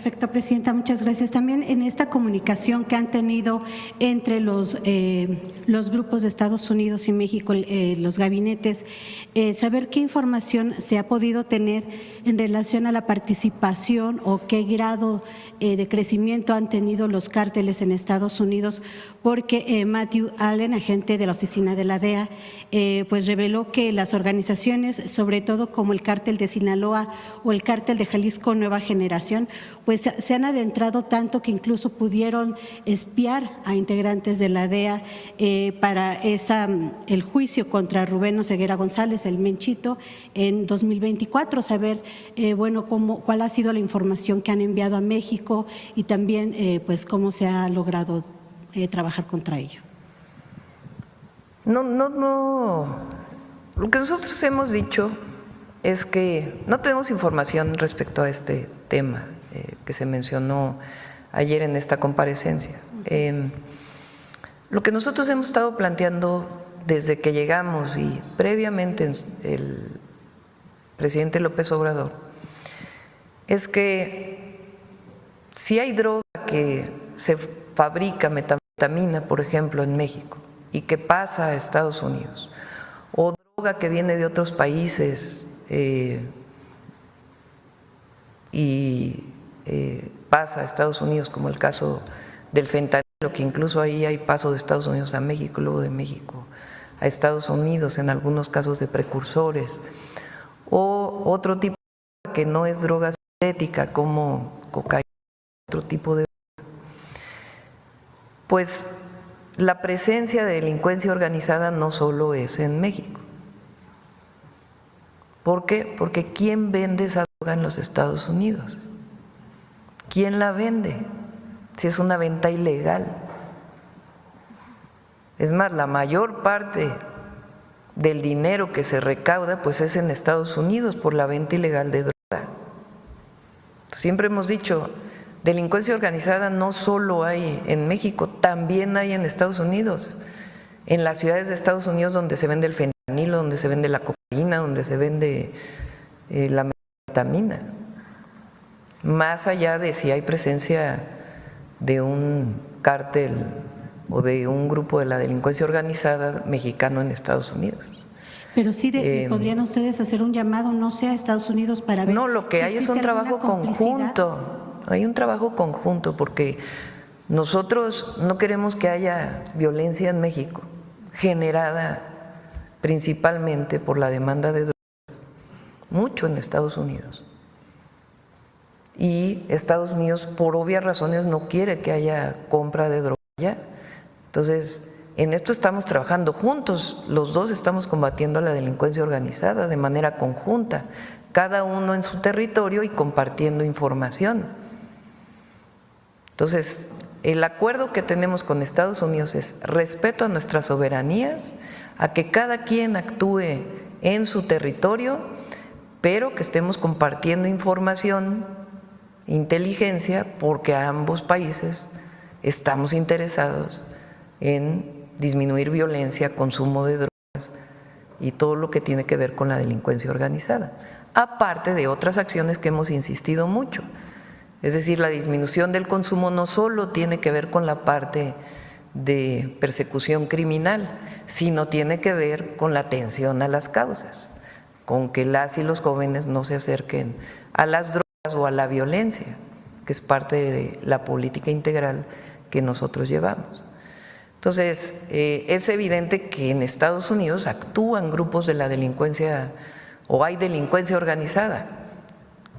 Perfecto, Presidenta, muchas gracias. También en esta comunicación que han tenido entre los grupos de Estados Unidos y México, los gabinetes, saber qué información se ha podido tener en relación a la participación o qué grado de crecimiento han tenido los cárteles en Estados Unidos, porque Matthew Allen, agente de la oficina de la DEA, pues reveló que las organizaciones, sobre todo como el cártel de Sinaloa o el cártel de Jalisco Nueva Generación, pues se han adentrado tanto que incluso pudieron espiar a integrantes de la DEA para el juicio contra Rubén Oseguera González, el Menchito, en 2024, saber bueno, cuál ha sido la información que han enviado a México y también pues cómo se ha logrado trabajar contra ello. No. Lo que nosotros hemos dicho es que no tenemos información respecto a este tema que se mencionó ayer en esta comparecencia. Lo que nosotros hemos estado planteando desde que llegamos y previamente el presidente López Obrador es que si hay droga que se fabrica, metanfetamina, por ejemplo, en México y que pasa a Estados Unidos, o droga que viene de otros países pasa a Estados Unidos, como el caso del fentanilo, que incluso ahí hay paso de Estados Unidos a México, luego de México a Estados Unidos, en algunos casos de precursores, o otro tipo de droga que no es droga sintética como cocaína, otro tipo de droga. Pues la presencia de delincuencia organizada no solo es en México. ¿Por qué? Porque ¿quién vende esa droga en los Estados Unidos? ¿Quién la vende? Si es una venta ilegal. Es más, la mayor parte del dinero que se recauda pues es en Estados Unidos por la venta ilegal de droga. Siempre hemos dicho, delincuencia organizada no solo hay en México, también hay en Estados Unidos, en las ciudades de Estados Unidos donde se vende el fentanilo, donde se vende la cocaína, donde se vende la metanfetamina, más allá de si hay presencia de un cártel o de un grupo de la delincuencia organizada mexicano en Estados Unidos. Pero sí podrían ustedes hacer un llamado, no sé, a Estados Unidos para ver… No, lo que hay es un trabajo conjunto, hay un trabajo conjunto, porque nosotros no queremos que haya violencia en México, generada principalmente por la demanda de drogas, mucho en Estados Unidos. Y Estados Unidos, por obvias razones, no quiere que haya compra de droga allá. Entonces, en esto estamos trabajando juntos, los dos estamos combatiendo a la delincuencia organizada de manera conjunta, cada uno en su territorio y compartiendo información. Entonces, el acuerdo que tenemos con Estados Unidos es respeto a nuestras soberanías, a que cada quien actúe en su territorio, pero que estemos compartiendo información, inteligencia, porque a ambos países estamos interesados en disminuir violencia, consumo de drogas y todo lo que tiene que ver con la delincuencia organizada, aparte de otras acciones que hemos insistido mucho. Es decir, la disminución del consumo no solo tiene que ver con la parte de persecución criminal, sino tiene que ver con la atención a las causas, con que las y los jóvenes no se acerquen a las drogas o a la violencia, que es parte de la política integral que nosotros llevamos. Entonces, es evidente que en Estados Unidos actúan grupos de la delincuencia o hay delincuencia organizada.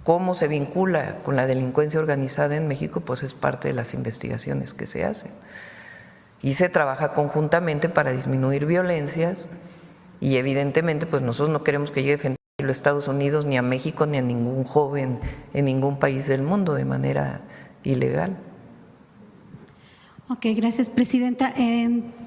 ¿Cómo se vincula con la delincuencia organizada en México? Pues es parte de las investigaciones que se hacen. Y se trabaja conjuntamente para disminuir violencias y evidentemente pues nosotros no queremos que llegue fentanilo a Estados Unidos ni a México ni a ningún joven en ningún país del mundo de manera ilegal. Ok, gracias, Presidenta.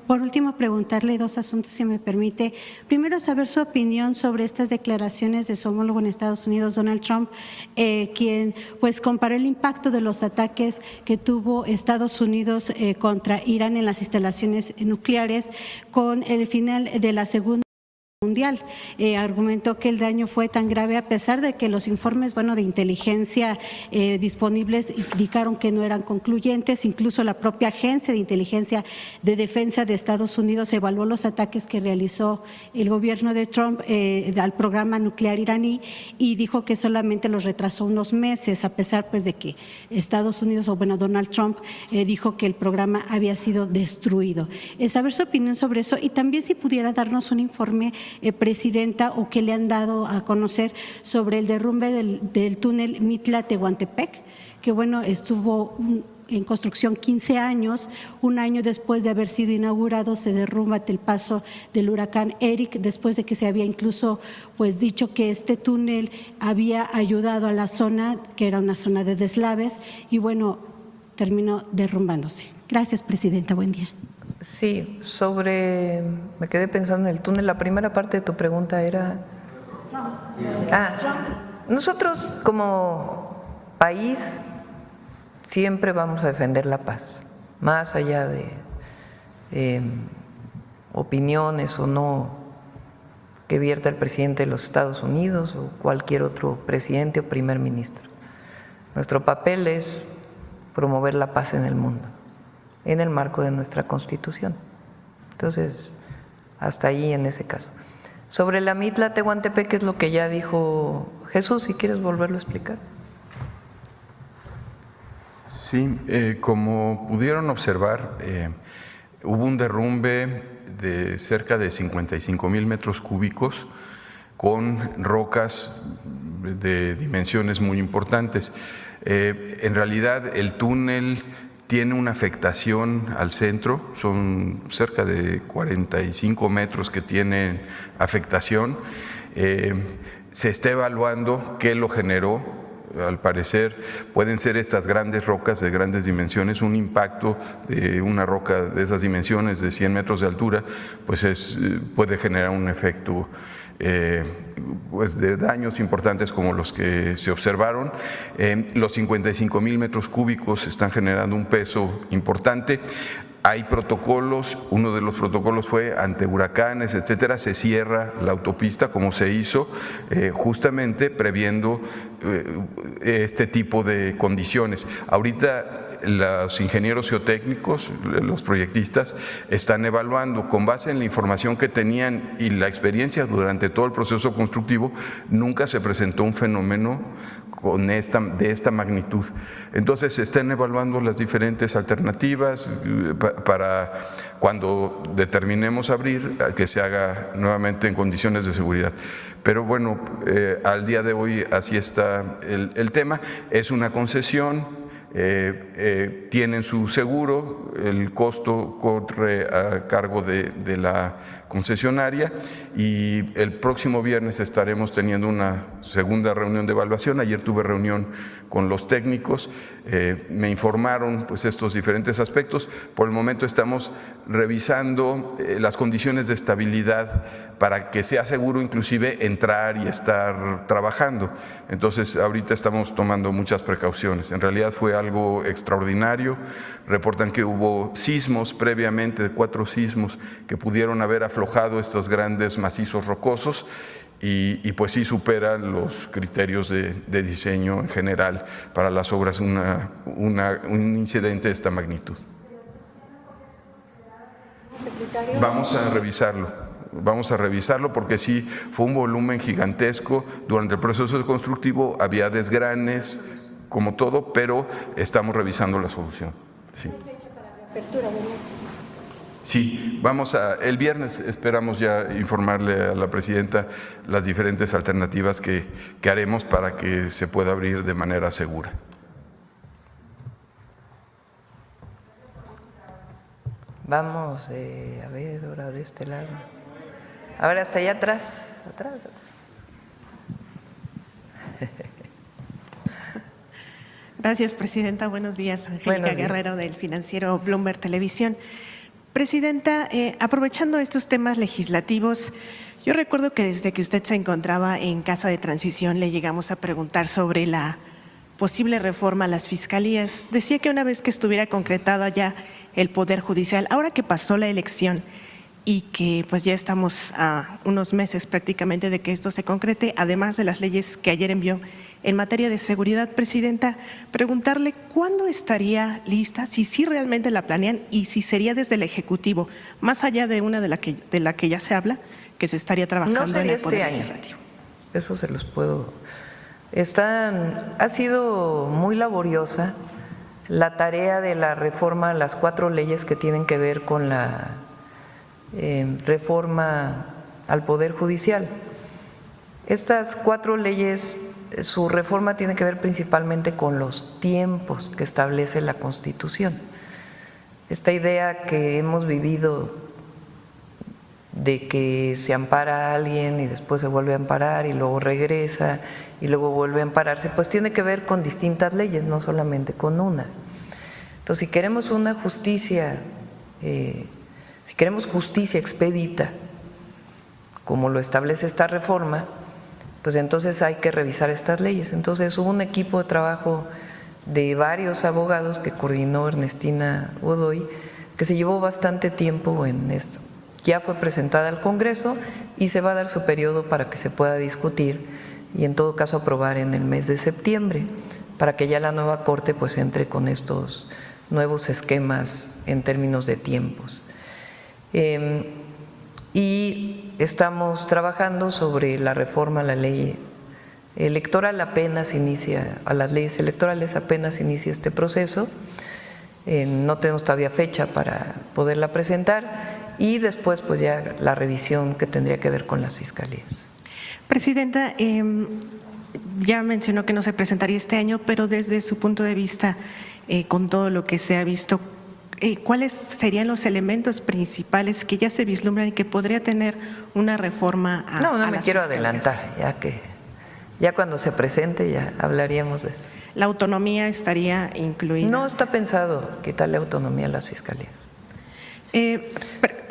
Por último, preguntarle dos asuntos, si me permite. Primero, saber su opinión sobre estas declaraciones de su homólogo en Estados Unidos, Donald Trump, quien pues comparó el impacto de los ataques que tuvo Estados Unidos contra Irán en las instalaciones nucleares con el final de la Segunda mundial. Argumentó que el daño fue tan grave a pesar de que los informes de inteligencia disponibles indicaron que no eran concluyentes. Incluso la propia Agencia de Inteligencia de Defensa de Estados Unidos evaluó los ataques que realizó el gobierno de Trump al programa nuclear iraní y dijo que solamente los retrasó unos meses, a pesar de que Estados Unidos Donald Trump dijo que el programa había sido destruido. Saber su opinión sobre eso y también si pudiera darnos un informe, Presidenta, o que le han dado a conocer sobre el derrumbe del túnel Mitla-Tehuantepec, que estuvo en construcción 15 años, un año después de haber sido inaugurado se derrumba ante el paso del huracán Eric, después de que se había incluso dicho que este túnel había ayudado a la zona, que era una zona de deslaves, y terminó derrumbándose. Gracias, Presidenta, buen día. Sí, me quedé pensando en el túnel, la primera parte de tu pregunta era… nosotros como país siempre vamos a defender la paz, más allá de opiniones o no que vierta el presidente de los Estados Unidos o cualquier otro presidente o primer ministro. Nuestro papel es promover la paz en el mundo, en el marco de nuestra Constitución. Entonces, hasta ahí en ese caso. Sobre la Mitla-Tehuantepec, es lo que ya dijo Jesús, si quieres volverlo a explicar. Sí, como pudieron observar, hubo un derrumbe de cerca de 55,000 metros cúbicos con rocas de dimensiones muy importantes. En realidad, el túnel tiene una afectación al centro, son cerca de 45 metros que tienen afectación. Se está evaluando qué lo generó. Al parecer pueden ser estas grandes rocas de grandes dimensiones, un impacto de una roca de esas dimensiones de 100 metros de altura, puede generar un efecto de daños importantes como los que se observaron. Los 55,000 metros cúbicos están generando un peso importante. Hay protocolos, uno de los protocolos fue ante huracanes, etcétera, se cierra la autopista como se hizo, justamente previendo este tipo de condiciones. Ahorita los ingenieros geotécnicos, los proyectistas, están evaluando con base en la información que tenían y la experiencia durante todo el proceso constructivo, nunca se presentó un fenómeno de esta magnitud. Entonces se están evaluando las diferentes alternativas para cuando determinemos abrir, que se haga nuevamente en condiciones de seguridad. Pero al día de hoy así está el tema. Es una concesión, tienen su seguro, el costo corre a cargo de la concesionaria y el próximo viernes estaremos teniendo una segunda reunión de evaluación. Ayer tuve reunión con los técnicos, me informaron estos diferentes aspectos. Por el momento estamos revisando las condiciones de estabilidad para que sea seguro inclusive entrar y estar trabajando. Entonces ahorita estamos tomando muchas precauciones. En realidad fue algo extraordinario. Reportan que hubo sismos previamente, 4 sismos que pudieron haber aflojado estos grandes macizos rocosos y sí superan los criterios de diseño en general para las obras un incidente de esta magnitud. Vamos a revisarlo porque sí fue un volumen gigantesco. Durante el proceso constructivo había desgranes como todo, pero estamos revisando la solución. Sí. Sí, el viernes esperamos ya informarle a la presidenta las diferentes alternativas que haremos para que se pueda abrir de manera segura. Vamos a ver ahora de este lado. A ver, hasta allá atrás. Gracias, Presidenta. Buenos días, Angélica Guerrero, del financiero Bloomberg Televisión. Presidenta, aprovechando estos temas legislativos, yo recuerdo que desde que usted se encontraba en Casa de Transición le llegamos a preguntar sobre la posible reforma a las fiscalías. Decía que una vez que estuviera concretada ya el Poder Judicial, ahora que pasó la elección, y que pues ya estamos a unos meses prácticamente de que esto se concrete, además de las leyes que ayer envió en materia de seguridad. Presidenta, preguntarle cuándo estaría lista, si sí realmente la planean y si sería desde el Ejecutivo, más allá de una de la que ya se habla, que se estaría trabajando no sería en el Poder este año. Legislativo. Eso se los puedo. Ha sido muy laboriosa la tarea de la reforma a las 4 leyes que tienen que ver con la reforma al Poder Judicial. Estas 4 leyes, su reforma tiene que ver principalmente con los tiempos que establece la Constitución. Esta idea que hemos vivido de que se ampara a alguien y después se vuelve a amparar y luego regresa y luego vuelve a ampararse, pues tiene que ver con distintas leyes, no solamente con una. Entonces, si queremos una justicia, si queremos justicia expedita, como lo establece esta reforma, pues entonces hay que revisar estas leyes. Entonces hubo un equipo de trabajo de varios abogados que coordinó Ernestina Godoy, que se llevó bastante tiempo en esto. Ya fue presentada al Congreso y se va a dar su periodo para que se pueda discutir y en todo caso aprobar en el mes de septiembre, para que ya la nueva Corte pues entre con estos nuevos esquemas en términos de tiempos. Y estamos trabajando sobre la reforma a la ley electoral, apenas inicia, a las leyes electorales apenas inicia este proceso, no tenemos todavía fecha para poderla presentar y después pues ya la revisión que tendría que ver con las fiscalías. Presidenta, ya mencionó que no se presentaría este año, pero desde su punto de vista, con todo lo que se ha visto, ¿cuáles serían los elementos principales que ya se vislumbran y que podría tener una reforma a No me las quiero fiscalías? adelantar, ya cuando se presente ya hablaríamos de eso. ¿La autonomía estaría incluida? No está pensado quitarle autonomía a las fiscalías.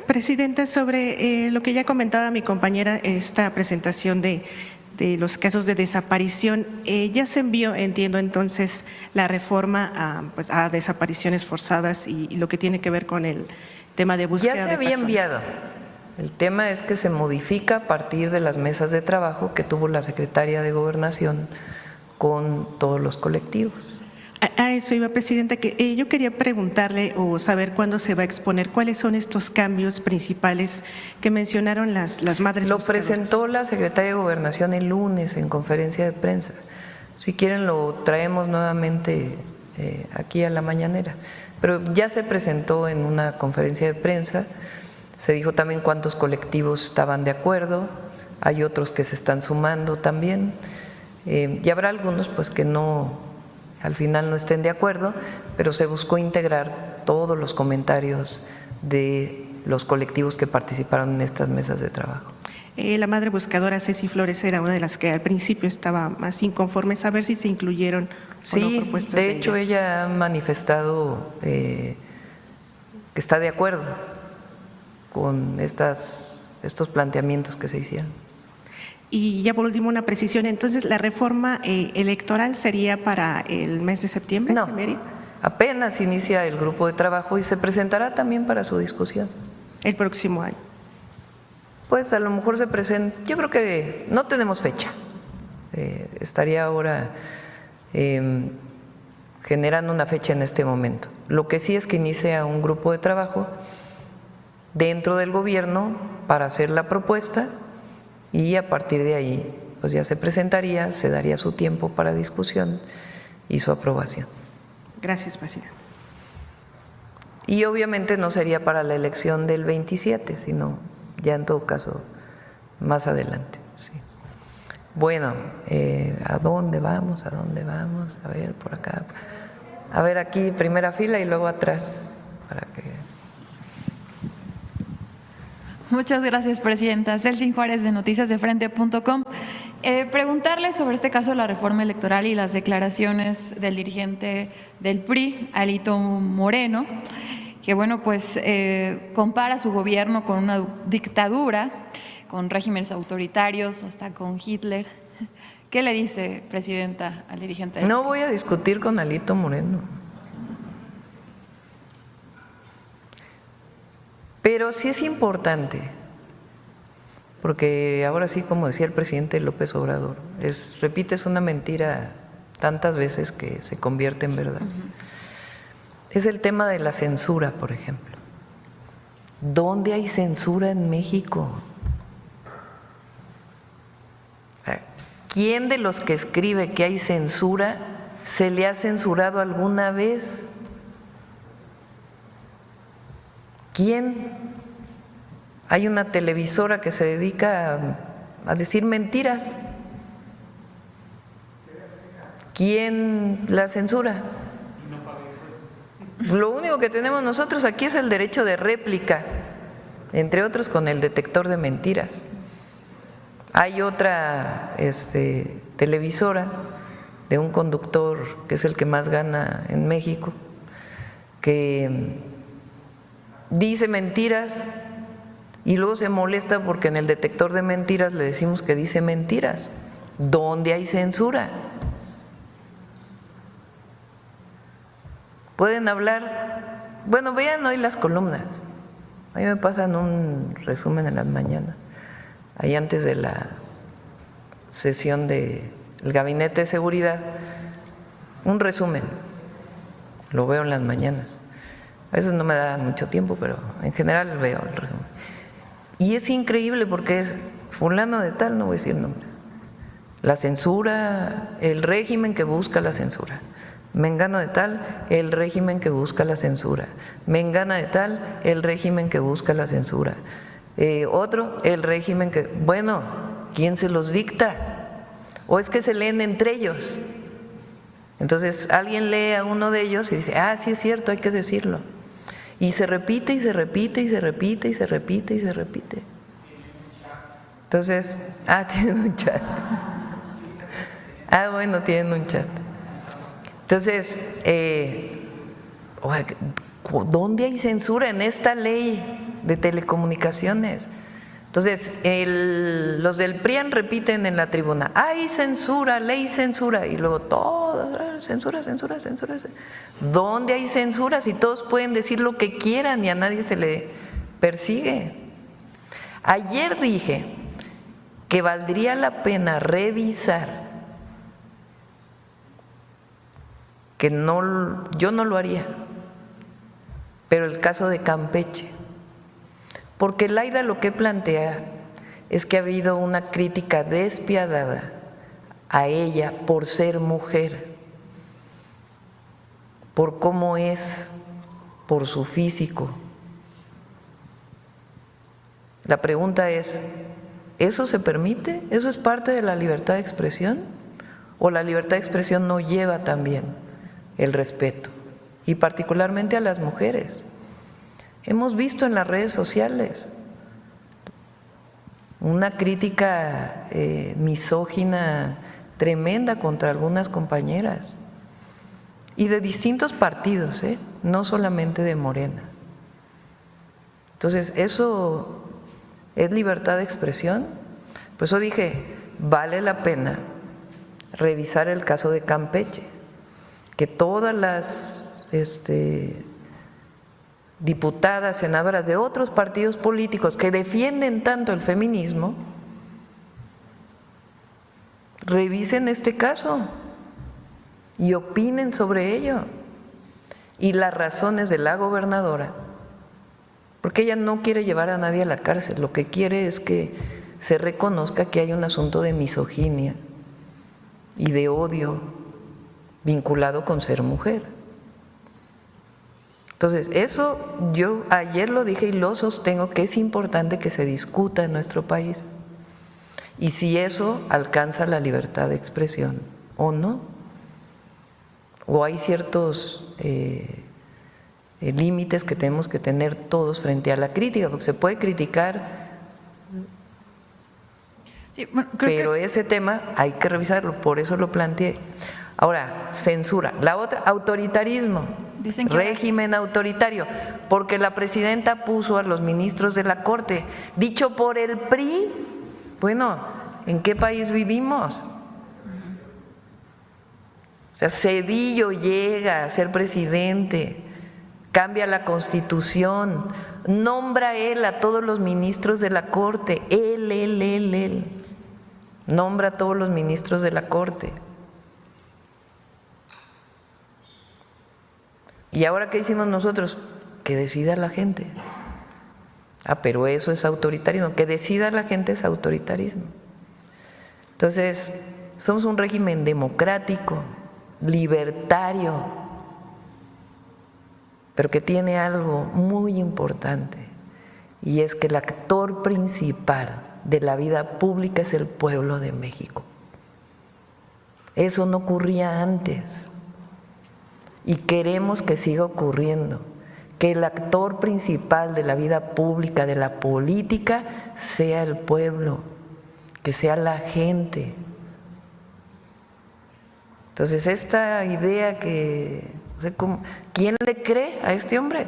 Presidenta, sobre lo que ya comentaba mi compañera, esta presentación de los casos de desaparición, ya se envió, entiendo entonces, la reforma a desapariciones forzadas y lo que tiene que ver con el tema de búsqueda de Ya se personas. había enviado. El tema es que se modifica a partir de las mesas de trabajo que tuvo la secretaria de Gobernación con todos los colectivos. A eso iba, Presidenta, que yo quería preguntarle o saber cuándo se va a exponer, cuáles son estos cambios principales que mencionaron las madres Lo buscadoras. presentó la secretaria de Gobernación el lunes en conferencia de prensa. Si quieren lo traemos nuevamente aquí a la mañanera. Pero ya se presentó en una conferencia de prensa, se dijo también cuántos colectivos estaban de acuerdo, hay otros que se están sumando también, y habrá algunos pues que no, al final no estén de acuerdo, pero se buscó integrar todos los comentarios de los colectivos que participaron en estas mesas de trabajo. La madre buscadora Ceci Flores era una de las que al principio estaba más inconforme, a ver si se incluyeron o no propuestas de hecho ella ha manifestado que está de acuerdo con estos planteamientos que se hicieron. Y ya por último una precisión, entonces la reforma electoral sería para el mes de septiembre. No, apenas inicia el grupo de trabajo y se presentará también para su discusión. El próximo año. Pues a lo mejor se presenta, yo creo que no tenemos fecha, estaría ahora generando una fecha en este momento. Lo que sí es que inicia un grupo de trabajo dentro del gobierno para hacer la propuesta y a partir de ahí pues ya se presentaría, se daría su tiempo para discusión y su aprobación. Gracias, Presidenta. Y obviamente no sería para la elección del 27, sino ya en todo caso más adelante. Sí. Bueno, ¿a dónde vamos? ¿A dónde vamos? A ver, por acá. A ver, aquí primera fila y luego atrás para que… Muchas gracias, Presidenta. Celsin Juárez, de noticiasdefrente.com. Preguntarle sobre este caso de la reforma electoral y las declaraciones del dirigente del PRI, Alito Moreno, que bueno, pues compara su gobierno con una dictadura, con regímenes autoritarios, hasta con Hitler. ¿Qué le dice, Presidenta, al dirigente del PRI? No voy a discutir con Alito Moreno. Pero sí es importante, porque ahora sí, como decía el presidente López Obrador, repites una mentira tantas veces que se convierte en verdad. Es el tema de la censura, por ejemplo. ¿Dónde hay censura en México? ¿Quién de los que escribe que hay censura se le ha censurado alguna vez? ¿Quién? Hay una televisora que se dedica a decir mentiras. ¿Quién la censura? Lo único que tenemos nosotros aquí es el derecho de réplica, entre otros con el detector de mentiras. Hay otra televisora de un conductor que es el que más gana en México, que dice mentiras y luego se molesta porque en el detector de mentiras le decimos que dice mentiras. ¿Dónde hay censura? Pueden hablar, bueno, vean hoy las columnas. A mí me pasan un resumen en las mañanas, ahí antes de la sesión del Gabinete de Seguridad, un resumen, lo veo en las mañanas. A veces no me da mucho tiempo, pero en general veo el resumen. Y es increíble porque es fulano de tal, no voy a decir nombre, la censura, el régimen que busca la censura. Mengano de tal, el régimen que busca la censura. Mengana de tal, el régimen que busca la censura. Otro, el régimen que… Bueno, ¿quién se los dicta? ¿O es que se leen entre ellos? Entonces alguien lee a uno de ellos y dice, ah, sí es cierto, hay que decirlo. Y se repite y se repite y se repite y se repite y se repite. Entonces, tienen un chat. Bueno, tienen un chat. Entonces, ¿dónde hay censura en esta ley de telecomunicaciones? Entonces, los del PRIAN repiten en la tribuna, hay censura, ley censura, y luego todos, censura, censura, censura. ¿Dónde hay censura si todos pueden decir lo que quieran y a nadie se le persigue? Ayer dije que valdría la pena revisar, que yo no lo haría, pero el caso de Campeche, porque Laida lo que plantea es que ha habido una crítica despiadada a ella por ser mujer, por cómo es, por su físico. La pregunta es, ¿eso se permite? ¿Eso es parte de la libertad de expresión? ¿O la libertad de expresión no lleva también el respeto? Y particularmente a las mujeres. Hemos visto en las redes sociales una crítica misógina tremenda contra algunas compañeras y de distintos partidos, no solamente de Morena. Entonces, ¿eso es libertad de expresión? Por eso dije, vale la pena revisar el caso de Campeche, que todas las diputadas, senadoras de otros partidos políticos que defienden tanto el feminismo, revisen este caso y opinen sobre ello y las razones de la gobernadora, porque ella no quiere llevar a nadie a la cárcel, lo que quiere es que se reconozca que hay un asunto de misoginia y de odio vinculado con ser mujer. Entonces, eso yo ayer lo dije y lo sostengo, que es importante que se discuta en nuestro país y si eso alcanza la libertad de expresión o no, o hay ciertos límites que tenemos que tener todos frente a la crítica, porque se puede criticar, sí, bueno, pero ese tema hay que revisarlo, por eso lo planteé. Ahora, censura. La otra, autoritarismo, régimen autoritario, porque la presidenta puso a los ministros de la Corte, dicho por el PRI. Bueno, ¿en qué país vivimos? O sea, Zedillo llega a ser presidente cambia la Constitución, nombra él a todos los ministros de la Corte, él. Nombra a todos los ministros de la Corte. ¿Y ahora qué hicimos nosotros? Que decida la gente. Ah, pero eso es autoritarismo. Que decida la gente es autoritarismo. Entonces, somos un régimen democrático, libertario, pero que tiene algo muy importante, y es que el actor principal de la vida pública es el pueblo de México. Eso no ocurría antes y queremos que siga ocurriendo, que el actor principal de la vida pública, de la política, sea el pueblo, que sea la gente. Entonces, esta idea que, o sea, ¿quién le cree a este hombre?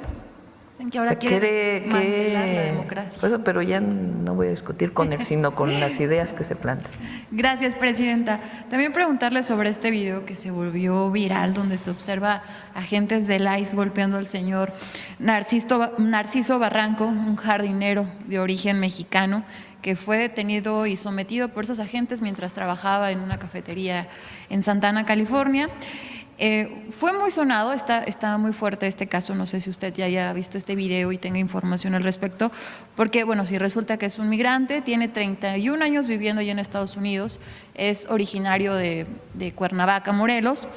Dicen que ahora quiere desmantelar la democracia. Pues, pero ya no voy a discutir con él, sino con las ideas que se plantean. Gracias, presidenta. También preguntarle sobre este video que se volvió viral, donde se observa agentes del ICE golpeando al señor Narciso Barranco, un jardinero de origen mexicano, que fue detenido y sometido por esos agentes mientras trabajaba en una cafetería en Santana, California. Fue muy sonado, está muy fuerte este caso, no sé si usted ya haya visto este video y tenga información al respecto, porque bueno, si resulta que es un migrante, tiene 31 años viviendo ya en Estados Unidos, es originario de Cuernavaca, Morelos,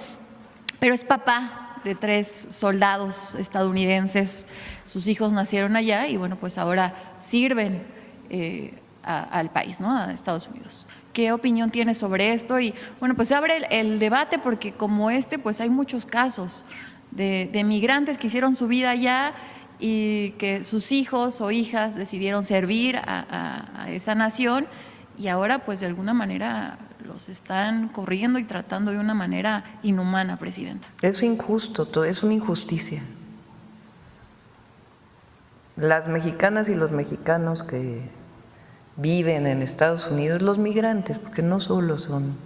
pero es papá de 3 soldados estadounidenses, sus hijos nacieron allá y bueno, pues ahora sirven al país, ¿no? A Estados Unidos. ¿Qué opinión tiene sobre esto? Y bueno, pues se abre el debate porque como pues hay muchos casos de migrantes que hicieron su vida allá y que sus hijos o hijas decidieron servir a esa nación y ahora pues de alguna manera los están corriendo y tratando de una manera inhumana, presidenta. Es injusto, es una injusticia. Las mexicanas y los mexicanos que viven en Estados Unidos, los migrantes, porque no solo son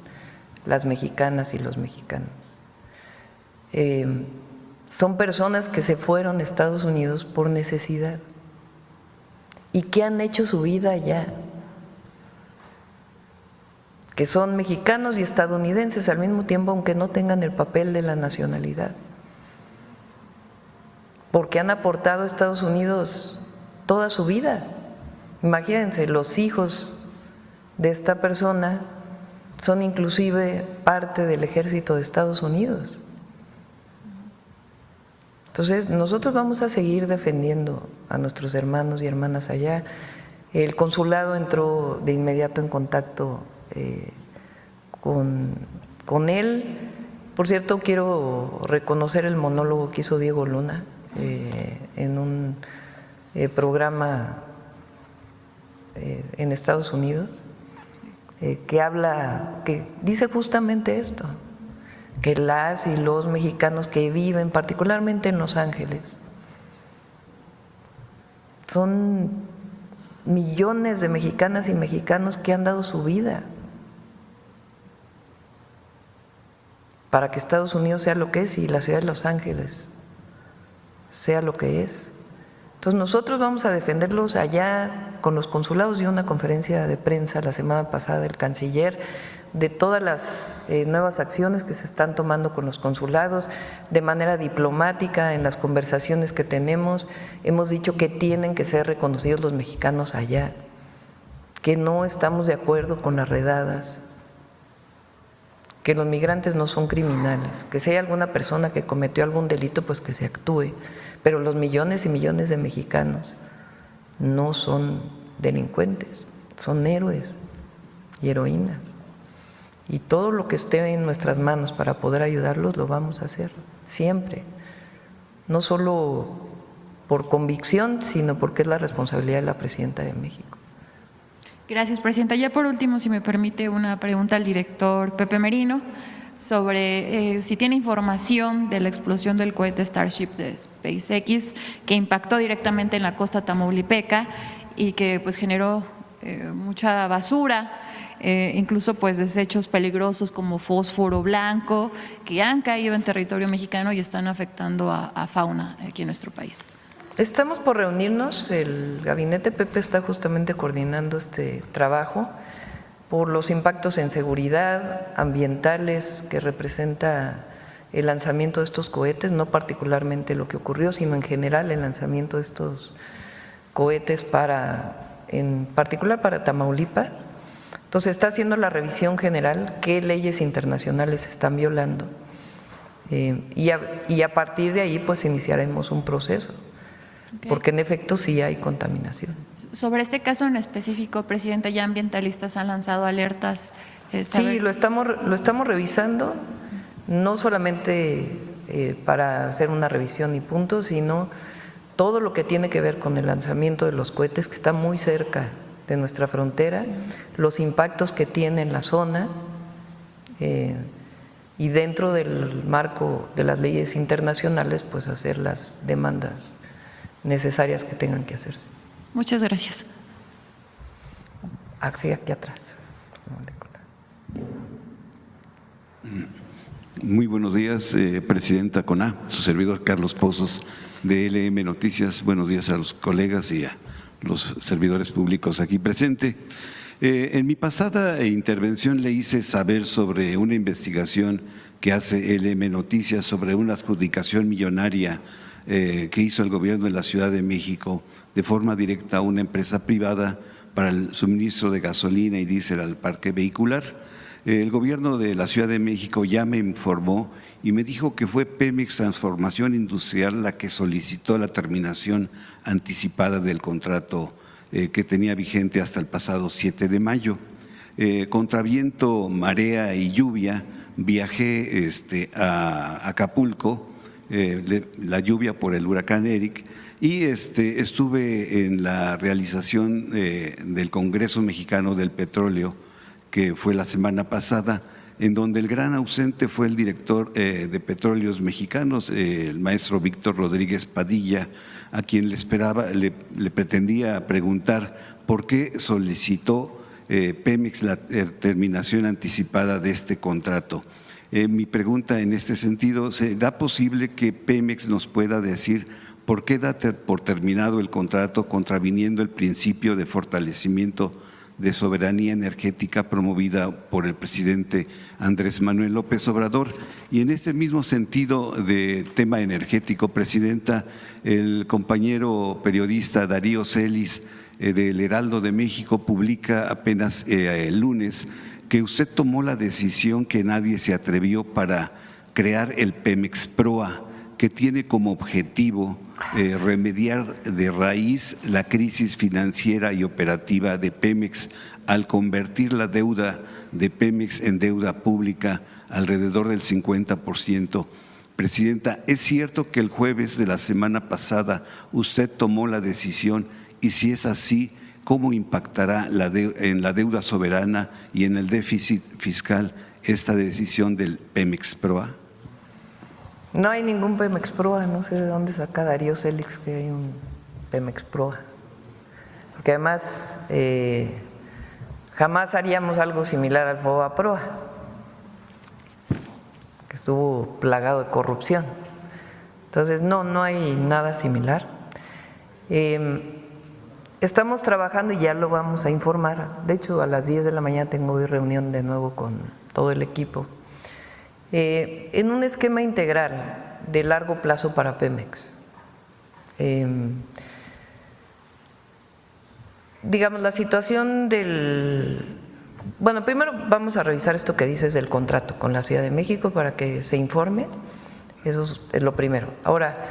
las mexicanas y los mexicanos, son personas que se fueron a Estados Unidos por necesidad y que han hecho su vida allá, que son mexicanos y estadounidenses al mismo tiempo, aunque no tengan el papel de la nacionalidad, porque han aportado a Estados Unidos toda su vida. Imagínense, los hijos de esta persona son inclusive parte del ejército de Estados Unidos. Entonces, nosotros vamos a seguir defendiendo a nuestros hermanos y hermanas allá. El consulado entró de inmediato en contacto con él. Por cierto, quiero reconocer el monólogo que hizo Diego Luna en un programa en Estados Unidos, que dice justamente esto, que las y los mexicanos que viven particularmente en Los Ángeles son millones de mexicanas y mexicanos que han dado su vida para que Estados Unidos sea lo que es y la ciudad de Los Ángeles sea lo que es. Entonces nosotros vamos a defenderlos allá con los consulados. Dio una conferencia de prensa la semana pasada el canciller de todas las nuevas acciones que se están tomando con los consulados de manera diplomática. En las conversaciones que tenemos hemos dicho que tienen que ser reconocidos los mexicanos allá, que no estamos de acuerdo con las redadas, que los migrantes no son criminales, que si hay alguna persona que cometió algún delito, pues que se actúe, pero los millones y millones de mexicanos no son delincuentes, son héroes y heroínas. Y todo lo que esté en nuestras manos para poder ayudarlos lo vamos a hacer, siempre. No solo por convicción, sino porque es la responsabilidad de la Presidenta de México. Gracias, presidenta. Ya por último, si me permite una pregunta al director Pepe Merino sobre si tiene información de la explosión del cohete Starship de SpaceX que impactó directamente en la costa tamaulipeca y que pues generó mucha basura incluso pues desechos peligrosos como fósforo blanco que han caído en territorio mexicano y están afectando a fauna aquí en nuestro país. Estamos por reunirnos, el gabinete Pepe está justamente coordinando este trabajo por los impactos en seguridad, ambientales que representa el lanzamiento de estos cohetes, no particularmente lo que ocurrió, sino en general el lanzamiento de estos cohetes en particular para Tamaulipas. Entonces está haciendo la revisión general, qué leyes internacionales se están violando y a partir de ahí pues iniciaremos un proceso. Okay. Porque en efecto sí hay contaminación. Sobre este caso en específico, Presidenta, ¿ya ambientalistas han lanzado alertas? Sí, lo estamos revisando, no solamente para hacer una revisión y punto, sino todo lo que tiene que ver con el lanzamiento de los cohetes que está muy cerca de nuestra frontera, los impactos que tiene en la zona y dentro del marco de las leyes internacionales, pues hacer las demandas necesarias que tengan que hacerse. Muchas gracias. Aquí atrás. Muy buenos días, Presidenta CONA, su servidor Carlos Pozos de LM Noticias. Buenos días a los colegas y a los servidores públicos aquí presentes. En mi pasada intervención le hice saber sobre una investigación que hace LM Noticias sobre una adjudicación millonaria que hizo el gobierno de la Ciudad de México de forma directa a una empresa privada para el suministro de gasolina y diésel al parque vehicular. El gobierno de la Ciudad de México ya me informó y me dijo que fue Pemex Transformación Industrial la que solicitó la terminación anticipada del contrato que tenía vigente hasta el pasado 7 de mayo. Contra viento, marea y lluvia viajé a Acapulco, la lluvia por el huracán Eric, y estuve en la realización del Congreso Mexicano del Petróleo, que fue la semana pasada, en donde el gran ausente fue el director de Petróleos Mexicanos, el maestro Víctor Rodríguez Padilla, a quien le pretendía preguntar por qué solicitó Pemex la terminación anticipada de este contrato. Mi pregunta en este sentido, ¿será posible que Pemex nos pueda decir por qué da por terminado el contrato contraviniendo el principio de fortalecimiento de soberanía energética promovida por el presidente Andrés Manuel López Obrador? Y en este mismo sentido de tema energético, Presidenta, el compañero periodista Darío Celis del Heraldo de México publica apenas el lunes que usted tomó la decisión que nadie se atrevió para crear el Pemex Proa, que tiene como objetivo remediar de raíz la crisis financiera y operativa de Pemex al convertir la deuda de Pemex en deuda pública alrededor del 50%. Presidenta, ¿es cierto que el jueves de la semana pasada usted tomó la decisión y si es así, cómo impactará en la deuda soberana y en el déficit fiscal esta decisión del Pemex Proa? No hay ningún Pemex Proa, no sé de dónde saca Darío Célix que hay un Pemex Proa. Porque además jamás haríamos algo similar al FOBA Proa, que estuvo plagado de corrupción. Entonces no hay nada similar. Estamos trabajando y ya lo vamos a informar. De hecho, a las 10 de la mañana tengo hoy reunión de nuevo con todo el equipo. En un esquema integral de largo plazo para Pemex. Digamos, la situación bueno, primero vamos a revisar esto que dices del contrato con la Ciudad de México para que se informe, eso es lo primero. Ahora,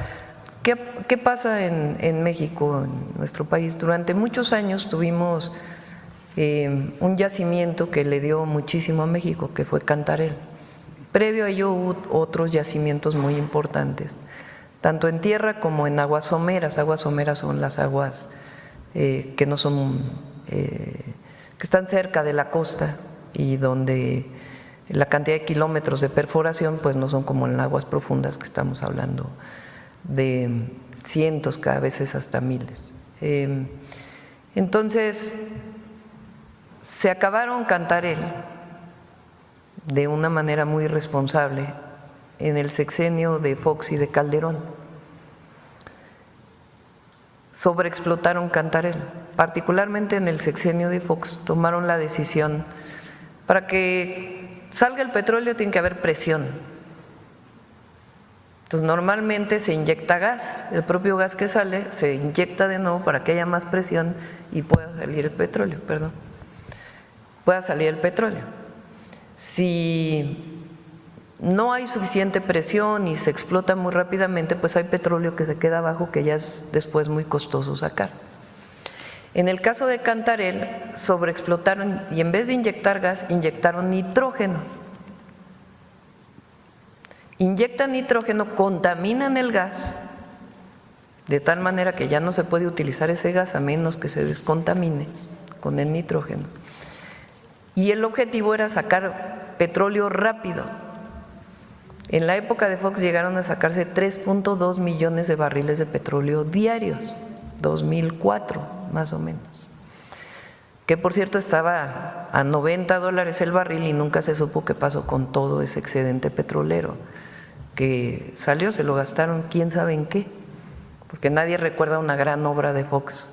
¿qué pasa en México, en nuestro país? Durante muchos años tuvimos un yacimiento que le dio muchísimo a México, que fue Cantarell. Previo a ello hubo otros yacimientos muy importantes, tanto en tierra como en aguas someras. Aguas someras son las aguas que no son, que están cerca de la costa y donde la cantidad de kilómetros de perforación pues no son como en aguas profundas, que estamos hablando de cientos, cada vez hasta miles. Entonces, Se acabaron Cantarell de una manera muy irresponsable en el sexenio de Fox y de Calderón. Sobreexplotaron Cantarell, particularmente en el sexenio de Fox, tomaron la decisión, para que salga el petróleo tiene que haber presión. Entonces normalmente se inyecta gas, el propio gas que sale se inyecta de nuevo para que haya más presión y pueda salir el petróleo, pueda salir el petróleo. Si no hay suficiente presión y se explota muy rápidamente, pues hay petróleo que se queda abajo que ya es después muy costoso sacar. En el caso de Cantarell, sobreexplotaron y en vez de inyectar gas, inyectaron nitrógeno. Inyectan nitrógeno, contaminan el gas, de tal manera que ya no se puede utilizar ese gas a menos que se descontamine con el nitrógeno. Y el objetivo era sacar petróleo rápido. En la época de Fox llegaron a sacarse 3.2 millones de barriles de petróleo diarios, 2004 más o menos. Que por cierto estaba a $90 el barril y nunca se supo qué pasó con todo ese excedente petrolero que salió, se lo gastaron quién sabe en qué, porque nadie recuerda una gran obra de Fox,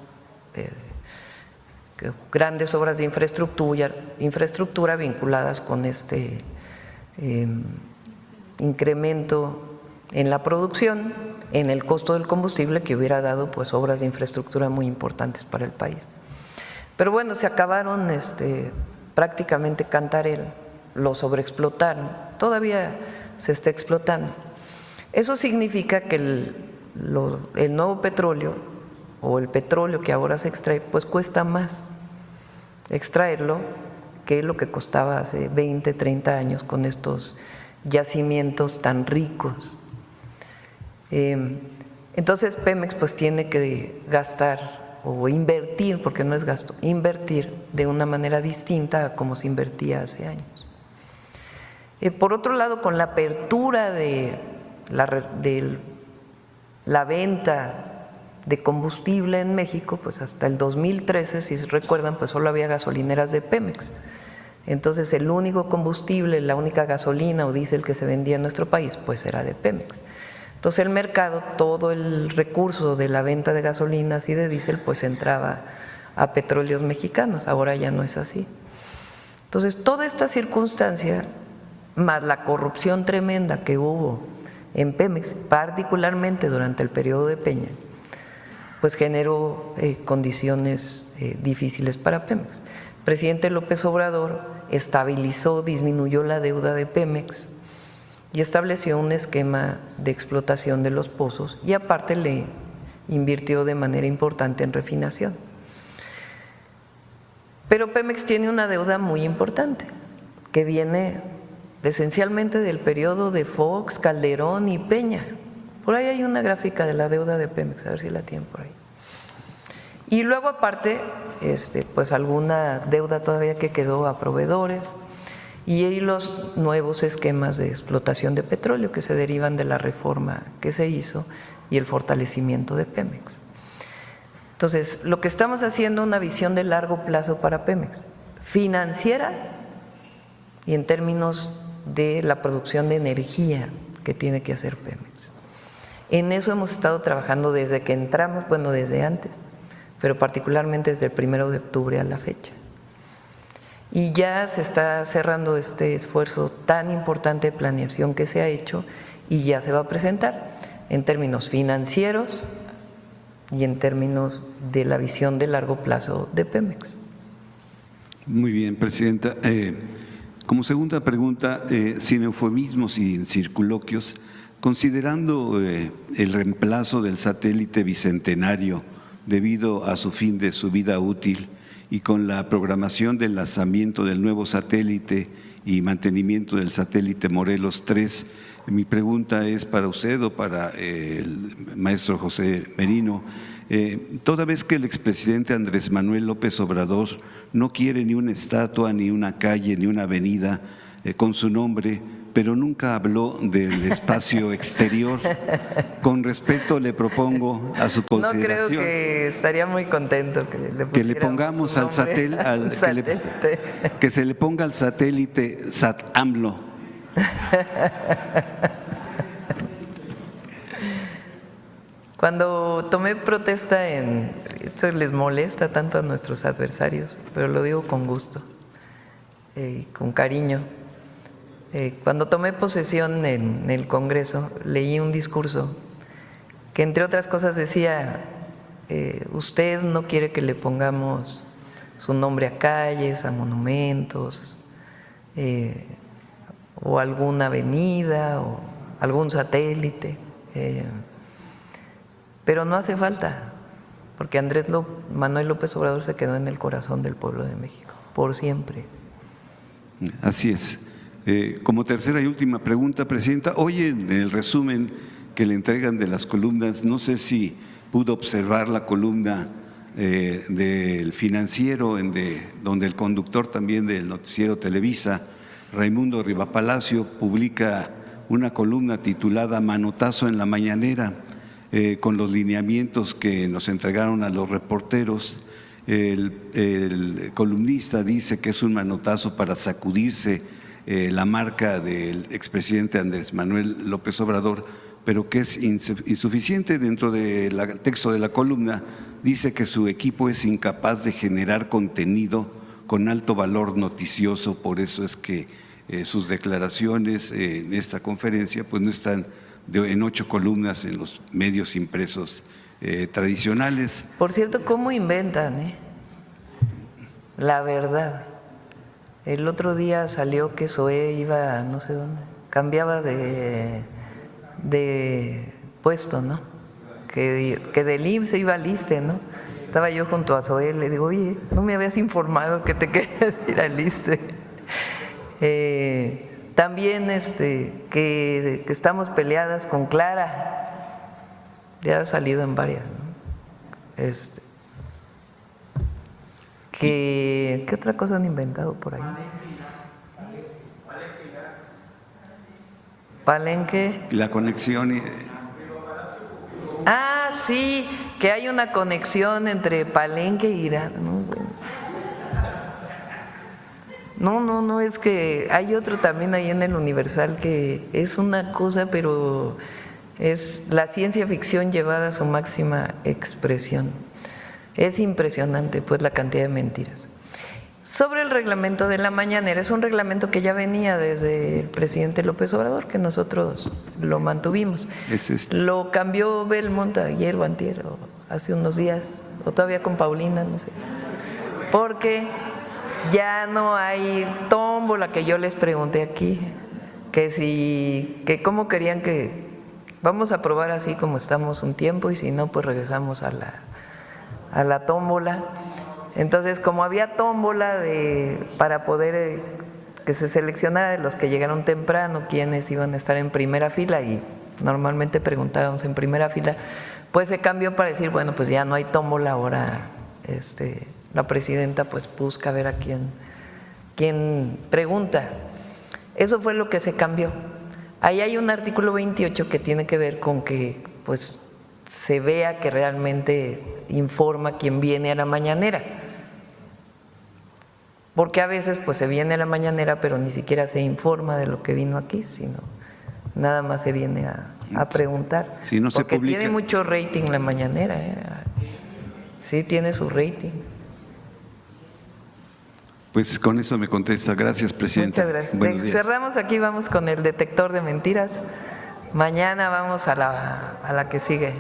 grandes obras de infraestructura vinculadas con este incremento en la producción, en el costo del combustible que hubiera dado pues obras de infraestructura muy importantes para el país. Pero bueno, se acabaron prácticamente Cantarell, lo sobreexplotaron, todavía se está explotando. Eso significa que el nuevo petróleo o el petróleo que ahora se extrae pues cuesta más extraerlo que lo que costaba hace 20, 30 años con estos yacimientos tan ricos. Entonces Pemex pues tiene que gastar o invertir, porque no es gasto, invertir de una manera distinta a como se invertía hace años. Por otro lado, con la apertura de la venta de combustible en México, pues hasta el 2013, si recuerdan, pues solo había gasolineras de Pemex. Entonces el único combustible, la única gasolina o diésel que se vendía en nuestro país, pues era de Pemex. Entonces el mercado, todo el recurso de la venta de gasolinas y de diésel, pues entraba a petróleos mexicanos, ahora ya no es así. Entonces toda esta circunstancia, más la corrupción tremenda que hubo en Pemex, particularmente durante el periodo de Peña, pues generó condiciones difíciles para Pemex. El presidente López Obrador estabilizó, disminuyó la deuda de Pemex y estableció un esquema de explotación de los pozos y aparte le invirtió de manera importante en refinación. Pero Pemex tiene una deuda muy importante que viene esencialmente del periodo de Fox, Calderón y Peña. Por ahí hay una gráfica de la deuda de Pemex, a ver si la tienen por ahí. Y luego aparte, pues alguna deuda todavía que quedó a proveedores y los nuevos esquemas de explotación de petróleo que se derivan de la reforma que se hizo y el fortalecimiento de Pemex. Entonces, lo que estamos haciendo es una visión de largo plazo para Pemex, financiera y en términos de la producción de energía que tiene que hacer Pemex. En eso hemos estado trabajando desde que entramos, bueno, desde antes, pero particularmente desde el 1 de octubre a la fecha. Y ya se está cerrando este esfuerzo tan importante de planeación que se ha hecho y ya se va a presentar en términos financieros y en términos de la visión de largo plazo de Pemex. Muy bien, Presidenta. Como segunda pregunta, sin eufemismos y sin circunloquios, considerando el reemplazo del satélite bicentenario debido a su fin de su vida útil y con la programación del lanzamiento del nuevo satélite y mantenimiento del satélite Morelos 3, mi pregunta es para usted o para el maestro José Merino. Toda vez que el expresidente Andrés Manuel López Obrador no quiere ni una estatua, ni una calle, ni una avenida con su nombre pero nunca habló del espacio exterior. Con respeto le propongo a su consideración. No creo que estaría muy contento que le pongamos al satélite, que se le ponga al satélite SAT-AMLO. Cuando tomé protesta esto les molesta tanto a nuestros adversarios, pero lo digo con gusto, con cariño. Cuando tomé posesión en el Congreso, leí un discurso que entre otras cosas decía, usted no quiere que le pongamos su nombre a calles, a monumentos, o alguna avenida, o algún satélite, pero no hace falta, porque Manuel López Obrador se quedó en el corazón del pueblo de México, por siempre. Así es. Como tercera y última pregunta, Presidenta, hoy en el resumen que le entregan de las columnas, no sé si pudo observar la columna del Financiero, donde el conductor también del noticiero Televisa, Raimundo Rivapalacio, publica una columna titulada Manotazo en la Mañanera, con los lineamientos que nos entregaron a los reporteros. El columnista dice que es un manotazo para sacudirse la marca del expresidente Andrés Manuel López Obrador, pero que es insuficiente. Dentro del texto de la columna dice que su equipo es incapaz de generar contenido con alto valor noticioso, por eso es que sus declaraciones en esta conferencia pues no están en 8 columnas en los medios impresos tradicionales. Por cierto, ¿cómo inventan? La verdad. El otro día salió que Zoé iba no sé dónde, cambiaba de puesto, ¿no? Que del IMSS iba al ISSSTE, ¿no? Estaba yo junto a Zoé, le digo, oye, ¿no me habías informado que te querías ir al ISSSTE? También que estamos peleadas con Clara, ya ha salido en varias, ¿no? ¿Qué otra cosa han inventado por ahí? Palenque. La conexión. Ah, sí, que hay una conexión entre Palenque e Irán. No, es que hay otro también ahí en el Universal que es una cosa, pero es la ciencia ficción llevada a su máxima expresión. Es impresionante, pues, la cantidad de mentiras. Sobre el reglamento de la mañanera, es un reglamento que ya venía desde el presidente López Obrador, que nosotros lo mantuvimos. Lo cambió Belmont ayer o antier, o hace unos días, o todavía con Paulina, no sé, porque ya no hay tómbola, que yo les pregunté aquí, que cómo querían que vamos a probar así como estamos un tiempo y si no, pues regresamos a la tómbola. Entonces, como había tómbola para poder que se seleccionara de los que llegaron temprano, quiénes iban a estar en primera fila, y normalmente preguntábamos en primera fila, pues se cambió para decir, bueno, pues ya no hay tómbola, ahora la presidenta pues busca ver a quién pregunta. Eso fue lo que se cambió. Ahí hay un artículo 28 que tiene que ver con que pues se vea que realmente informa quién viene a la mañanera. Porque a veces pues se viene a la mañanera pero ni siquiera se informa de lo que vino aquí, sino nada más se viene a preguntar. Si no porque se publica, tiene mucho rating la mañanera, sí tiene su rating. Pues con eso me contesta. Gracias, Presidenta. Muchas gracias. Cerramos aquí, vamos con el detector de mentiras. Mañana vamos a la que sigue.